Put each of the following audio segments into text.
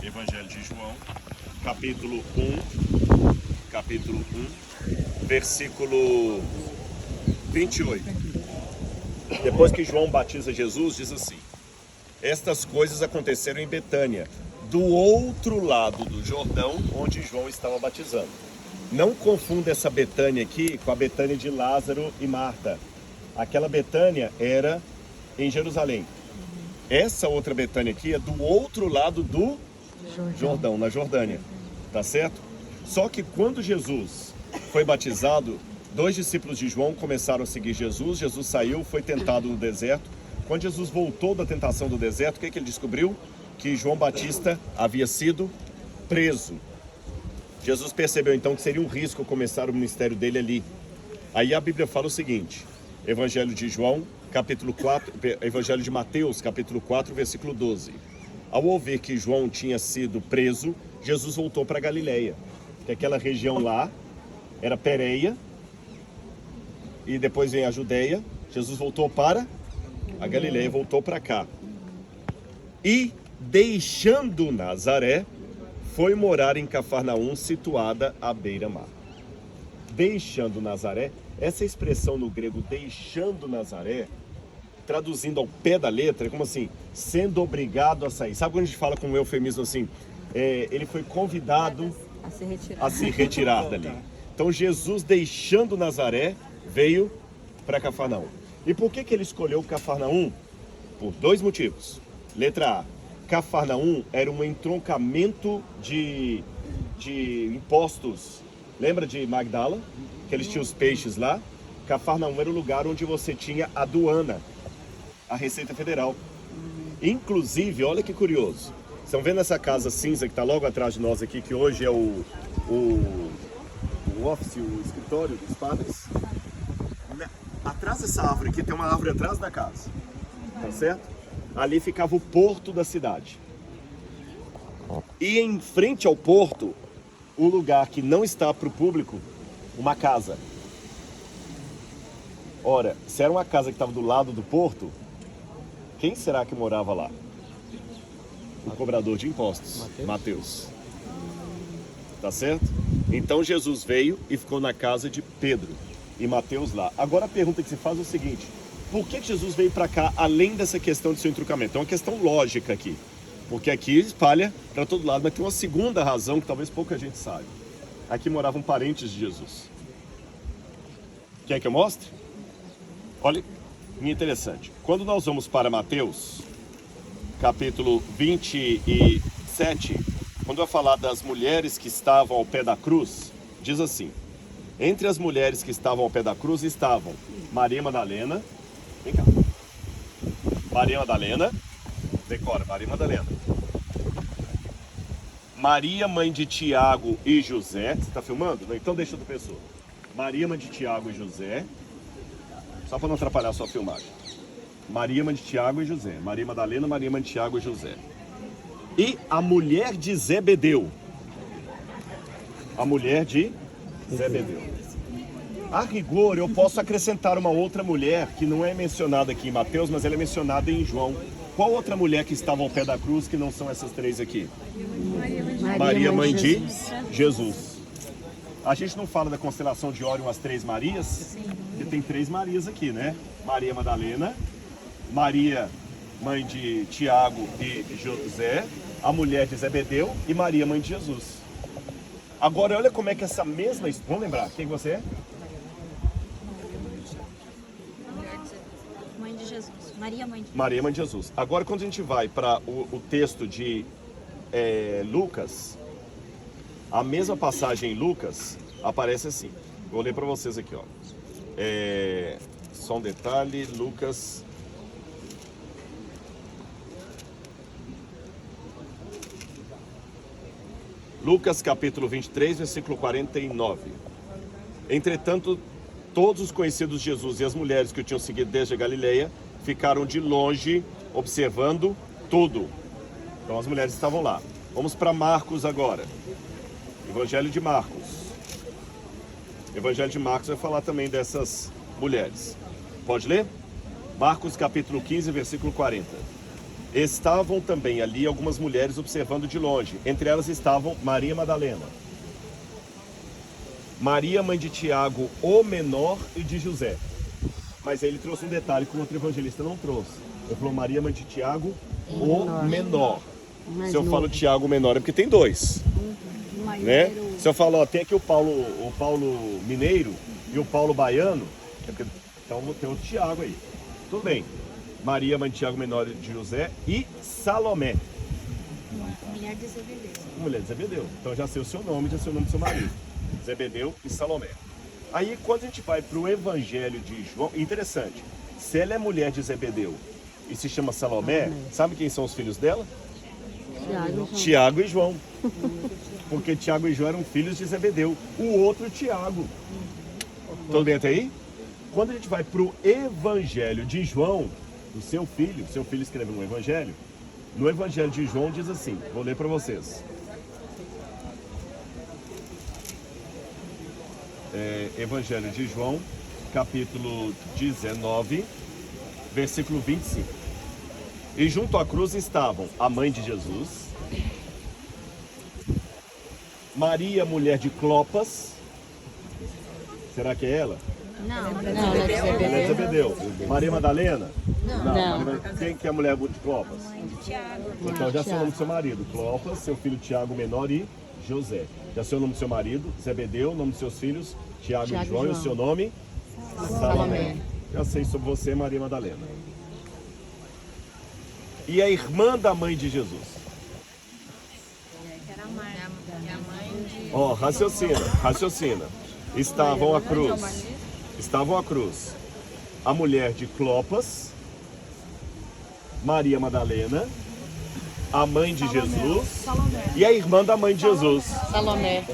Evangelho de João, capítulo 1, versículo 28. Depois que João batiza Jesus, diz assim: estas coisas aconteceram em Betânia, do outro lado do Jordão, onde João estava batizando. Não confunda essa Betânia aqui com a Betânia de Lázaro e Marta. Aquela Betânia era em Jerusalém. Essa outra Betânia aqui é do outro lado do Jordão, na Jordânia. Tá certo? Só que quando Jesus foi batizado, 2 discípulos de João começaram a seguir Jesus. Jesus saiu, foi tentado no deserto. Quando Jesus voltou da tentação do deserto, o que ele descobriu? Que João Batista havia sido preso. Jesus percebeu então que seria um risco começar o ministério dele ali. Aí a Bíblia fala o seguinte: Evangelho de João, capítulo 4, Evangelho de Mateus, capítulo 4, versículo 12. Ao ouvir que João tinha sido preso, Jesus voltou para Galileia, que aquela região lá era Pérea, e depois vem a Judeia. Jesus voltou para a Galileia, voltou para cá. E, deixando Nazaré, foi morar em Cafarnaum, situada à beira-mar. Deixando Nazaré, essa expressão no grego, deixando Nazaré, traduzindo ao pé da letra, é como assim, sendo obrigado a sair. Sabe quando a gente fala com um eufemismo assim? Ele foi convidado a se retirar dali. Então Jesus, deixando Nazaré, veio para Cafarnaum. E por que ele escolheu Cafarnaum? Por 2 motivos. Letra A: Cafarnaum era um entroncamento de impostos. Lembra de Magdala? Que eles tinham os peixes lá? Cafarnaum era o lugar onde você tinha a aduana, a Receita Federal. Inclusive, olha que curioso. Estão vendo essa casa cinza que está logo atrás de nós aqui, que hoje é o office, o escritório dos padres? Atrás dessa árvore aqui, tem uma árvore atrás da casa, tá certo? Ali ficava o porto da cidade. E em frente ao porto, um lugar que não está para o público, uma casa. Ora, se era uma casa que estava do lado do porto, quem será que morava lá? O cobrador de impostos, Mateus. Tá certo? Então Jesus veio e ficou na casa de Pedro e Mateus lá. Agora a pergunta que se faz é o seguinte: por que Jesus veio para cá, além dessa questão de seu entroncamento? É uma questão lógica aqui, porque aqui espalha para todo lado, mas tem uma segunda razão que talvez pouca gente saiba. Aqui moravam parentes de Jesus. Quer que eu mostre? Olha, interessante. Quando nós vamos para Mateus, capítulo 27, quando vai falar das mulheres que estavam ao pé da cruz, diz assim: entre as mulheres que estavam ao pé da cruz estavam Maria Madalena, vem cá, Maria Madalena, decora, Maria Madalena, Maria, mãe de Tiago e José. Você está filmando? Não, então deixa outra pessoa. Maria, mãe de Tiago e José, só para não atrapalhar a sua filmagem. Maria, mãe de Tiago e José. Maria Madalena, Maria, mãe de Tiago e José. E a mulher de Zebedeu. A mulher de Zebedeu. A rigor, eu posso acrescentar uma outra mulher que não é mencionada aqui em Mateus, mas ela é mencionada em João. Qual outra mulher que estava ao pé da cruz que não são essas 3 aqui? Maria, mãe de Jesus. A gente não fala da constelação de Órion, as 3 Marias? Porque tem 3 Marias aqui, né? Maria Madalena, Maria, mãe de Tiago e José, a mulher de Zebedeu e Maria, mãe de Jesus. Agora, olha como é que essa mesma... Vamos lembrar, quem você é? Mãe de Jesus. Maria, mãe de Jesus. Maria, mãe de Jesus. Agora, quando a gente vai para o texto de Lucas, a mesma passagem em Lucas aparece assim. Vou ler para vocês aqui, ó. Só um detalhe, Lucas... Lucas capítulo 23, versículo 49. Entretanto, todos os conhecidos de Jesus e as mulheres que o tinham seguido desde a Galileia ficaram de longe observando tudo. Então as mulheres estavam lá. Vamos para Marcos agora. Evangelho de Marcos. Evangelho de Marcos vai falar também dessas mulheres. Pode ler? Marcos capítulo 15, versículo 40. Estavam também ali algumas mulheres observando de longe. Entre elas estavam Maria Madalena, Maria, mãe de Tiago, o menor, e de José. Mas aí ele trouxe um detalhe que o outro evangelista não trouxe. Ele falou Maria, mãe de Tiago, o menor. Se eu falo Tiago menor é porque tem dois. Né? Se eu falo, ó, tem aqui o Paulo Mineiro e o Paulo Baiano, é porque, então tem o Tiago aí. Tudo bem. Maria, mãe de Tiago, menor de José, e Salomé. Mulher de Zebedeu. Mulher de Zebedeu. Então já sei o seu nome, já sei o nome do seu marido. Zebedeu e Salomé. Aí quando a gente vai para o Evangelho de João, interessante, se ela é mulher de Zebedeu e se chama Salomé, sabe quem são os filhos dela? Tiago e João. Porque Tiago e João eram filhos de Zebedeu. O outro Tiago. Tudo bem até aí? Quando a gente vai para o Evangelho de João, do seu filho escreveu um Evangelho. No Evangelho de João diz assim, vou ler para vocês. Evangelho de João, capítulo 19, versículo 25. E junto à cruz estavam a mãe de Jesus, Maria, mulher de Clopas. Será que é ela? Não, Ela é Zebedeu. Maria Madalena? Não. Quem que é a mulher de Clopas? mãe de Tiago. Então já sei o nome do seu marido. Clopas, seu filho Tiago menor e José. Já sei o nome do seu marido, Zebedeu, o nome dos seus filhos, Tiago e João, e o seu nome? Salomé. Já sei sobre você, Maria Madalena. E a irmã da mãe de Jesus? Era a mãe. Ó, raciocina. Estavam à cruz. A mulher de Clopas, Maria Madalena, a mãe de Jesus e a irmã da mãe de Jesus. Salomé.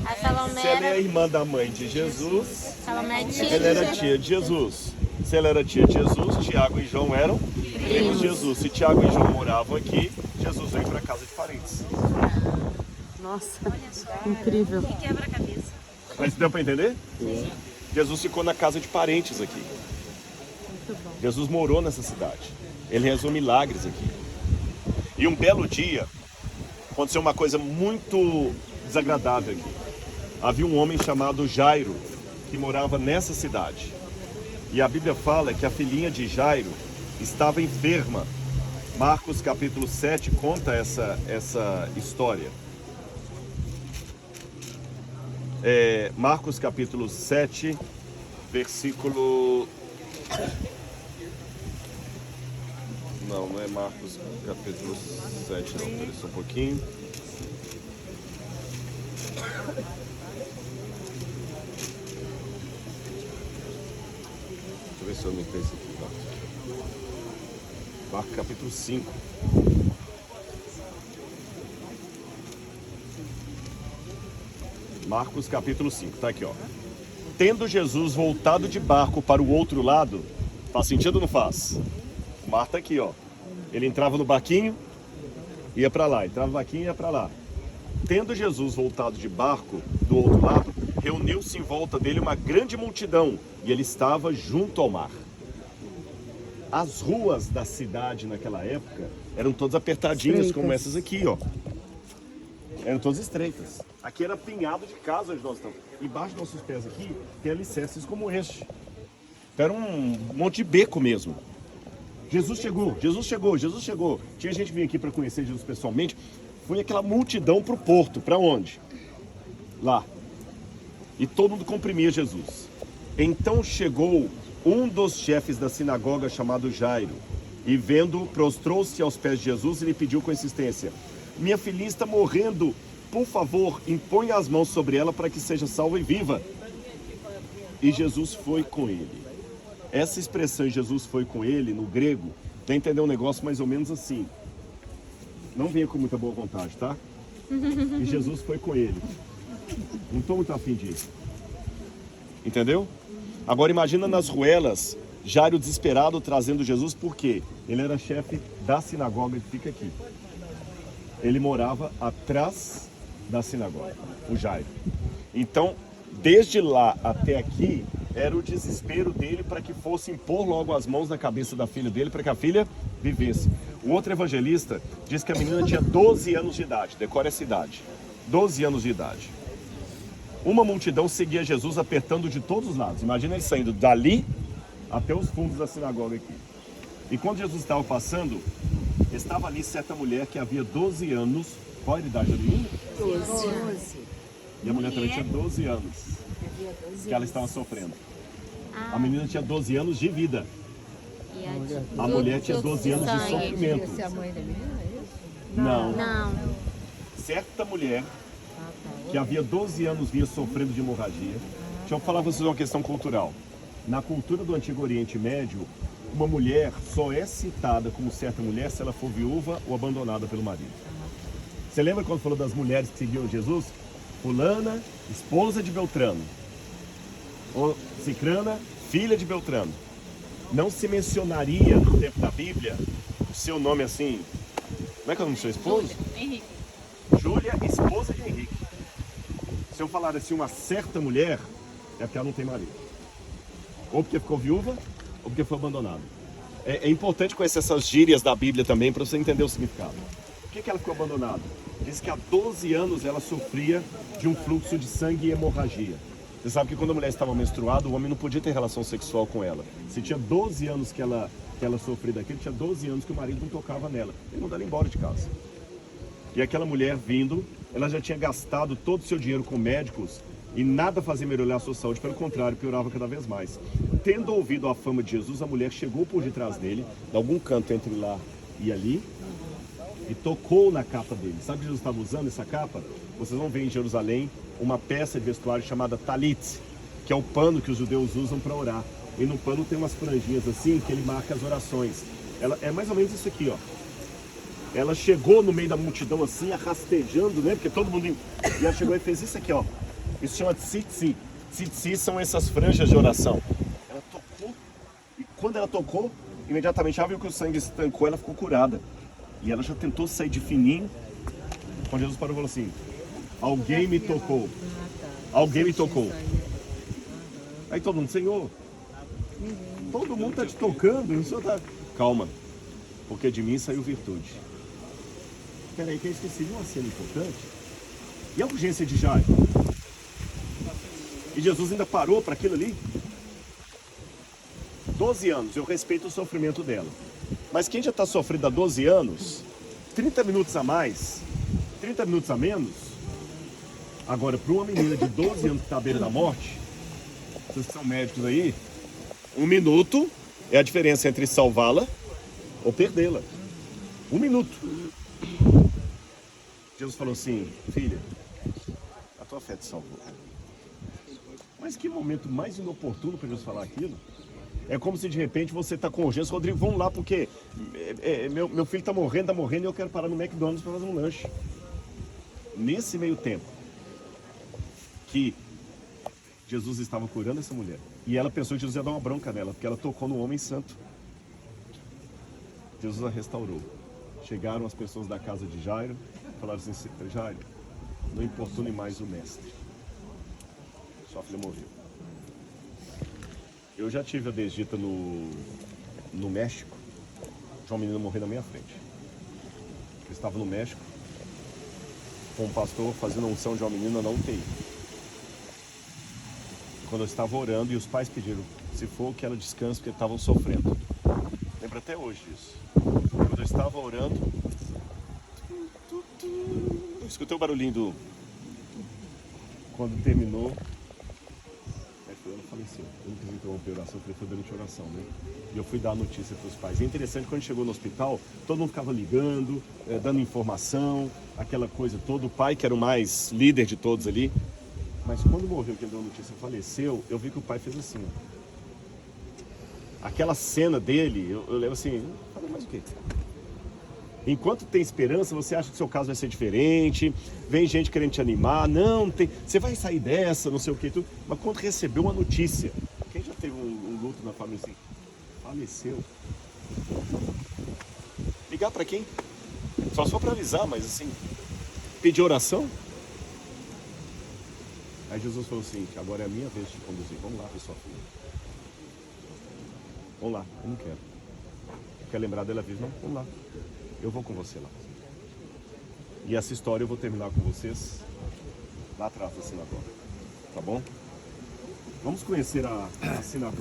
A Salomé Se ela é a irmã da mãe de Jesus, Salomé é tia ela era tia de Jesus. Se ela era tia de Jesus, Tiago e João eram primos de Jesus. Se Tiago e João moravam aqui, Jesus veio para casa de parentes. Nossa, incrível. Que quebra-cabeça. Mas deu para entender? Jesus ficou na casa de parentes aqui. Jesus morou nessa cidade. Ele realizou milagres aqui. E um belo dia, aconteceu uma coisa muito desagradável aqui. Havia um homem chamado Jairo, que morava nessa cidade. E a Bíblia fala que a filhinha de Jairo estava enferma. Marcos capítulo 7 conta essa história. Marcos capítulo 7, versículo... Não é Marcos capítulo 7 não, peraí só um pouquinho. Deixa eu ver se eu anotei isso aqui. Tá? Marcos capítulo 5. Marcos capítulo 5, tá aqui ó. Tendo Jesus voltado de barco para o outro lado, faz sentido ou não faz? O mar tá aqui ó. Ele entrava no barquinho, ia para lá, entrava no barquinho e ia para lá. Tendo Jesus voltado de barco do outro lado, reuniu-se em volta dele uma grande multidão e ele estava junto ao mar. As ruas da cidade naquela época eram todas apertadinhas, Estreitas. como essas aqui, ó. Eram todas estreitas. Aqui era pinhado de casa onde nós estamos. Embaixo dos nossos pés aqui tem alicerces como este. Então era um monte de beco mesmo. Jesus chegou. Tinha gente que vinha aqui para conhecer Jesus pessoalmente. Foi aquela multidão para o porto. Para onde? Lá. E todo mundo comprimia Jesus. Então chegou um dos chefes da sinagoga chamado Jairo. E vendo, prostrou-se aos pés de Jesus e lhe pediu com insistência: minha filhinha está morrendo. Por favor, impõe as mãos sobre ela para que seja salva e viva. E Jesus foi com ele. Essa expressão Jesus foi com ele, no grego, dá a entender um negócio mais ou menos assim. Não venha com muita boa vontade, tá? E Jesus foi com ele. Não estou muito afim disso. Entendeu? Agora imagina nas ruelas, Jairo desesperado trazendo Jesus, por quê? Ele era chefe da sinagoga que fica aqui. Ele morava atrás da sinagoga, o Jairo. Então, desde lá até aqui, era o desespero dele para que fosse impor logo as mãos na cabeça da filha dele, para que a filha vivesse. O outro evangelista diz que a menina tinha 12 anos de idade. Decore essa idade. 12 anos de idade. Uma multidão seguia Jesus apertando de todos os lados. Imagina ele saindo dali até os fundos da sinagoga aqui. E quando Jesus estava passando, estava ali certa mulher que havia 12 anos. Qual a idade da menina? 12. E a mulher também tinha 12 anos que ela estava sofrendo. A menina tinha 12 anos de vida. A mulher tinha 12 anos de sofrimento. Essa é a mãe da menina, é isso? Não. Não. Certa mulher que havia 12 anos vinha sofrendo de hemorragia. Deixa eu falar para vocês uma questão cultural. Na cultura do Antigo Oriente Médio, uma mulher só é citada como certa mulher se ela for viúva ou abandonada pelo marido. Você lembra quando falou das mulheres que seguiam Jesus? Fulana, esposa de Beltrano. Ou Cicrana, filha de Beltrano. Não se mencionaria no tempo da Bíblia o seu nome assim. Como é que é o nome do seu esposo? Henrique. Júlia, esposa de Henrique. Se eu falar assim, uma certa mulher, é porque ela não tem marido. Ou porque ficou viúva, ou porque foi abandonada. É importante conhecer essas gírias da Bíblia também para você entender o significado. Por que ela ficou abandonada? Diz que há 12 anos ela sofria de um fluxo de sangue e hemorragia. Você sabe que quando a mulher estava menstruada, o homem não podia ter relação sexual com ela. Se tinha 12 anos que ela sofria daquilo, tinha 12 anos que o marido não tocava nela. Ele mandava ela embora de casa. E aquela mulher vindo, ela já tinha gastado todo o seu dinheiro com médicos e nada fazia melhorar a sua saúde, pelo contrário, piorava cada vez mais. Tendo ouvido a fama de Jesus, a mulher chegou por detrás dele, de algum canto entre lá e ali, e tocou na capa dele. Sabe que Jesus estava usando essa capa? Vocês vão ver em Jerusalém uma peça de vestuário chamada talit, que é o pano que os judeus usam para orar. E no pano tem umas franjinhas assim que ele marca as orações. Ela é mais ou menos isso aqui, ó. Ela chegou no meio da multidão assim, arrastejando, né? Porque todo mundo... E ela chegou e fez isso aqui, ó. Isso chama tzitzi. Tzitzi são essas franjas de oração. Ela tocou, e quando ela tocou, imediatamente ela viu que o sangue estancou, ela ficou curada. E ela já tentou sair de fininho. Quando Jesus parou e falou assim: alguém me tocou. Alguém me tocou. Aí todo mundo, Senhor, todo mundo está te tocando. O Senhor tá... Calma, porque de mim saiu virtude. Peraí, que eu esqueci de uma cena importante. E a urgência de Jairo? E Jesus ainda parou para aquilo ali? 12 anos, eu respeito o sofrimento dela. Mas quem já está sofrendo há 12 anos, 30 minutos a mais, 30 minutos a menos, agora para uma menina de 12 anos que está à beira da morte, vocês que são médicos aí, 1 minuto é a diferença entre salvá-la ou perdê-la. 1 minuto. Jesus falou assim: filha, a tua fé te salvou. Mas que momento mais inoportuno para Jesus falar aquilo. É como se de repente você está com urgência: Rodrigo, vamos lá porque meu filho está morrendo e eu quero parar no McDonald's para fazer um lanche. Nesse meio tempo que Jesus estava curando essa mulher, e ela pensou que Jesus ia dar uma bronca nela, porque ela tocou no homem santo. Jesus a restaurou. Chegaram as pessoas da casa de Jairo, falaram assim: Jairo, não importune mais o mestre, sua filha morreu. Eu já tive a desdita no México, de uma menina morrer na minha frente. Eu estava no México com um pastor fazendo a unção de uma menina na UTI. Quando eu estava orando e os pais pediram, se for, que ela descanse porque estavam sofrendo. Lembro até hoje disso. Quando eu estava orando, eu escutei o barulhinho do... Quando terminou, ela faleceu. Eu não quis interromper a oração, porque foi durante a oração, né? E eu fui dar a notícia para os pais. E é interessante, quando chegou no hospital, todo mundo ficava ligando, dando informação, aquela coisa toda. O pai, que era o mais líder de todos ali. Mas quando morreu, que ele deu a notícia, faleceu, eu vi que o pai fez assim. Aquela cena dele, eu lembro assim, falei, mas o quê? Enquanto tem esperança, você acha que o seu caso vai ser diferente, vem gente querendo te animar, não, tem, você vai sair dessa, não sei o que, tudo. Mas quando recebeu uma notícia, quem já teve um luto na família assim, faleceu. Ligar para quem? Só se for para avisar, mas assim, pedir oração. Aí Jesus falou assim, agora é a minha vez de te conduzir, vamos lá, pessoal. Vamos lá, eu não quero. Quer lembrar dela viva? Não, vamos lá. Eu vou com você lá. E essa história eu vou terminar com vocês lá atrás da sinagoga. Tá bom? Vamos conhecer a sinagoga.